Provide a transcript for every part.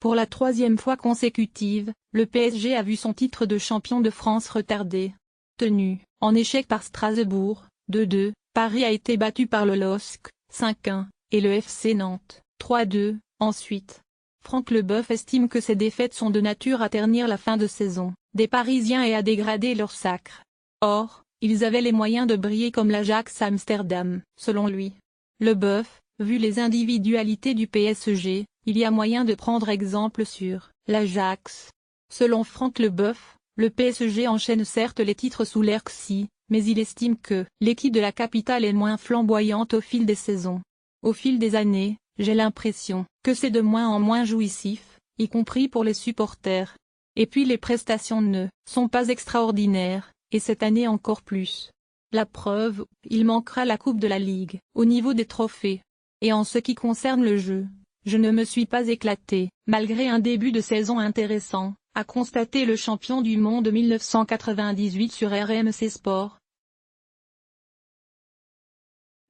Pour la troisième fois consécutive, le PSG a vu son titre de champion de France retardé. Tenu en échec par Strasbourg, 2-2, Paris a été battu par le LOSC, 5-1, et le FC Nantes, 3-2, ensuite. Franck Leboeuf estime que ces défaites sont de nature à ternir la fin de saison des Parisiens et à dégrader leur sacre. Or, ils avaient les moyens de briller comme l'Ajax Amsterdam, selon lui. Leboeuf, vu les individualités du PSG, il y a moyen de prendre exemple sur l'Ajax. Selon Franck Leboeuf, le PSG enchaîne certes les titres sous l'Herxi, mais il estime que l'équipe de la capitale est moins flamboyante au fil des saisons. Au fil des années, j'ai l'impression que c'est de moins en moins jouissif, y compris pour les supporters. Et puis les prestations ne sont pas extraordinaires, et cette année encore plus. La preuve, il manquera la Coupe de la Ligue, au niveau des trophées. Et en ce qui concerne le jeu, je ne me suis pas éclaté, malgré un début de saison intéressant, a constaté le champion du monde 1998 sur RMC Sport.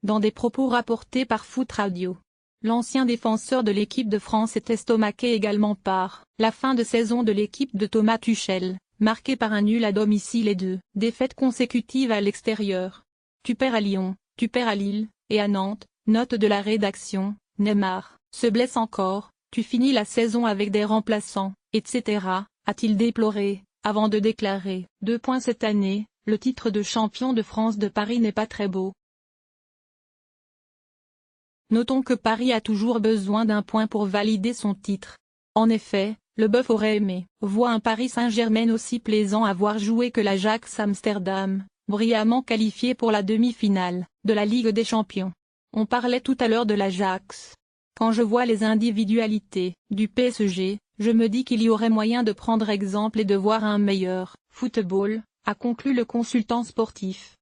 Dans des propos rapportés par Foot Radio. L'ancien défenseur de l'équipe de France est estomaqué également par la fin de saison de l'équipe de Thomas Tuchel, marquée par un nul à domicile et 2 défaites consécutives à l'extérieur. Tu perds à Lyon, tu perds à Lille, et à Nantes, note de la rédaction, Neymar se blesse encore, tu finis la saison avec des remplaçants, etc., a-t-il déploré, avant de déclarer, cette année, le titre de champion de France de Paris n'est pas très beau. Notons que Paris a toujours besoin d'un point pour valider son titre. En effet, Leboeuf aurait aimé voir un Paris Saint-Germain aussi plaisant à voir jouer que l'Ajax Amsterdam, brillamment qualifié pour la demi-finale de la Ligue des Champions. On parlait tout à l'heure de l'Ajax. Quand je vois les individualités du PSG, je me dis qu'il y aurait moyen de prendre exemple et de voir un meilleur football, a conclu le consultant sportif.